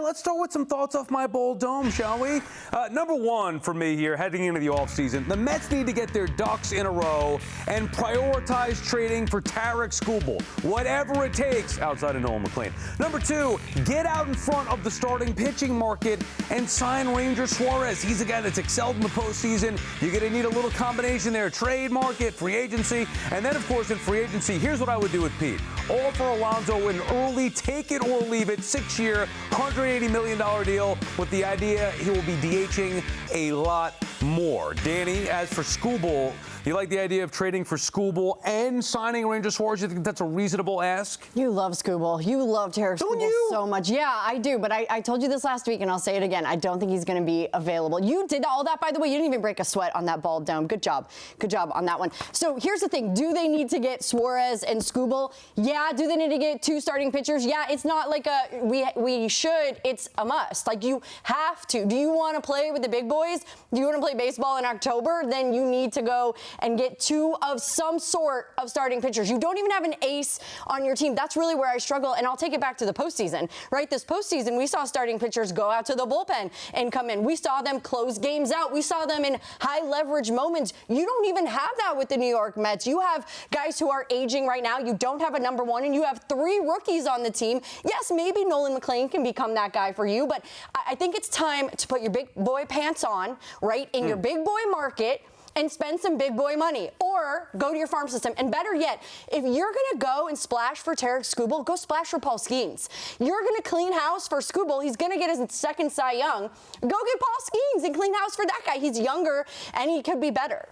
Let's start with some thoughts off my bold dome, shall we? Number one for me here, heading into the offseason, the Mets need to get their ducks in a row and prioritize trading for Tarek Skubal, whatever it takes, outside of Nolan McLean. Number two, get out in front of the starting pitching market and sign Ranger Suarez. He's a guy that's excelled in the postseason. You're going to need a little combination there, trade market, free agency, and then, of course, in free agency, here's what I would do with Pete. Offer Alonso an early take it or leave it 6-year, $180 million deal with the idea he will be DHing a lot more. Danny, as for Skubal, you like the idea of trading for Skubal and signing Ranger Suarez? You think that's a reasonable ask? You love Skubal. You love Tarek Skubal so much. Yeah, I do. But I told you this last week, and I'll say it again. I don't think he's going to be available. You did all that, by the way. You didn't even break a sweat on that bald dome. Good job. Good job on that one. So here's the thing. Do they need to get Suarez and Skubal? Yeah. Do they need to get two starting pitchers? Yeah. It's not like we should. It's a must. Like, you have to. Do you want to play with the big boys? Do you want to play baseball in October? Then you need to go and get two of some sort of starting pitchers. You don't even have an ace on your team. That's really where I struggle. And I'll take it back to the postseason, right? This postseason, we saw starting pitchers go out to the bullpen and come in. We saw them close games out. We saw them in high leverage moments. You don't even have that with the New York Mets. You have guys who are aging right now. You don't have a number one, and you have three rookies on the team. Yes, maybe Nolan McLean can become that guy for you, but I think it's time to put your big boy pants on, right, in your big boy market, and spend some big boy money, or go to your farm system. And better yet, if you're going to go and splash for Tarek Skubal, go splash for Paul Skeens. You're going to clean house for Skubal. He's going to get his second Cy Young. Go get Paul Skeens and clean house for that guy. He's younger, and he could be better.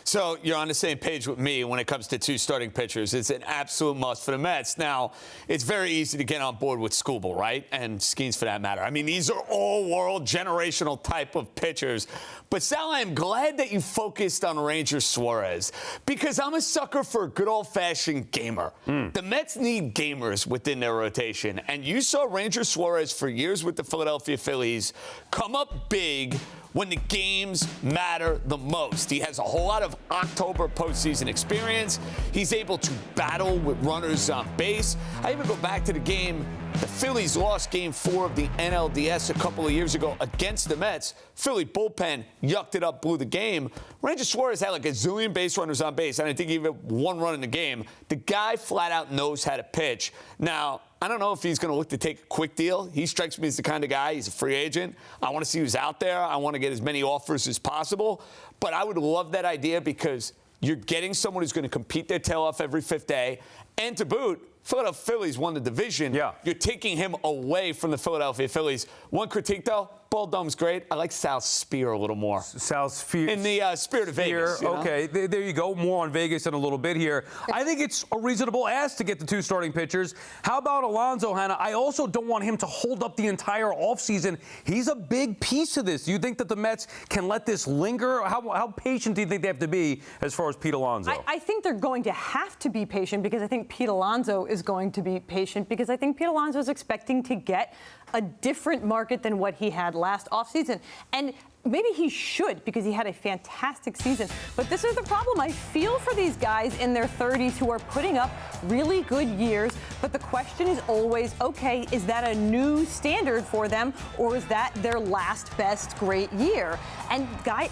So you're on the same page with me when it comes to two starting pitchers. It's an absolute must for the Mets. Now, it's very easy to get on board with Skubal, right? And Skeens for that matter. I mean, these are all-world, generational type of pitchers. But, Sal, I'm glad that you focused on Ranger Suarez, because I'm a sucker for a good old-fashioned gamer. The Mets need gamers within their rotation. And you saw Ranger Suarez for years with the Philadelphia Phillies come up big when the games matter the most. He has a whole lot of October postseason experience. He's able to battle with runners on base. I even go back to the game the Phillies lost Game 4 of the NLDS a couple of years ago against the Mets. Philly bullpen yucked it up, blew the game. Ranger Suarez had like a zillion base runners on base, and I think he even one run in the game. The guy flat out knows how to pitch. Now, I don't know if he's going to look to take a quick deal. He strikes me as the kind of guy, he's a free agent. I want to see who's out there. I want to get as many offers as possible. But I would love that idea, because you're getting someone who's going to compete their tail off every fifth day. And to boot, Philadelphia Phillies won the division. Yeah. You're taking him away from the Philadelphia Phillies. One critique, though, Bald Dome's great. I like Sal's spear a little more. Sal's spear. In the spirit of Vegas. Okay, there you go. More on Vegas in a little bit here. I think it's a reasonable ask to get the two starting pitchers. How about Alonso, Hannah? I also don't want him to hold up the entire offseason. He's a big piece of this. Do you think that the Mets can let this linger? How patient do you think they have to be as far as Pete Alonso? I think they're going to have to be patient, because I think Pete Alonso is going to be patient, because I think Pete Alonso is expecting to get a different market than what he had last offseason. And maybe he should, because he had a fantastic season. But this is the problem. I feel for these guys in their 30s who are putting up really good years. But the question is always, okay, is that a new standard for them, or is that their last best great year? And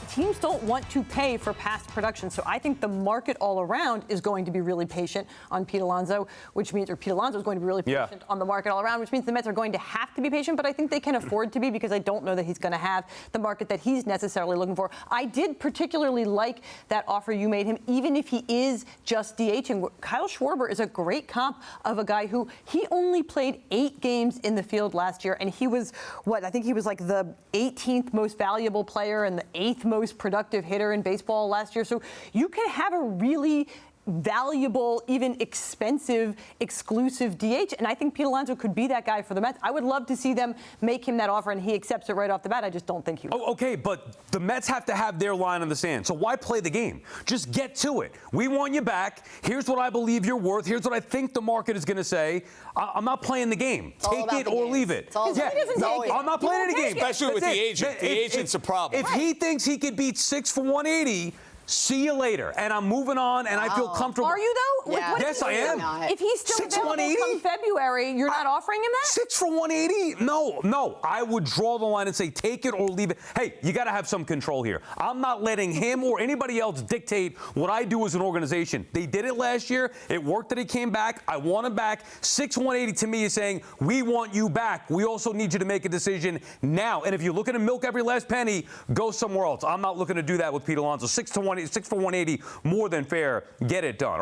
teams don't want to pay for past production. So I think the market all around is going to be really patient on Pete Alonso, which means, or Pete Alonso is going to be really patient on the market all around, which means the Mets are going to have to be patient. But I think they can afford to be, because I don't know that he's going to have the market that he's necessarily looking for. I did particularly like that offer you made him, even if he is just DHing. Kyle Schwarber is a great comp of a guy who he only played 8 games in the field last year, and he was, I think he was like the 18th most valuable player and the 8th most productive hitter in baseball last year. So you can have a really valuable, even expensive, exclusive DH. And I think Pete Alonso could be that guy for the Mets. I would love to see them make him that offer, and he accepts it right off the bat. I just don't think he will. Oh, okay, but the Mets have to have their line in the sand. So why play the game? Just get to it. We want you back. Here's what I believe you're worth. Here's what I think the market is going to say. I'm not playing the game. Take it or leave it. I'm not playing any game. Especially with the agent. The agent's a problem. If he thinks he could beat 6 for 180, see you later, and I'm moving on, and I feel comfortable. Are you though? Yeah. What if Yes, I am. If he's still 6 available 180? come February, you're not offering him that? 6 for 180? No. I would draw the line and say take it or leave it. Hey, you got to have some control here. I'm not letting him or anybody else dictate what I do as an organization. They did it last year. It worked that he came back. I want him back. 6 180 to me is saying we want you back. We also need you to make a decision now. And if you're looking to milk every last penny, go somewhere else. I'm not looking to do that with Pete Alonso. 6 for 180, more than fair. Get it done.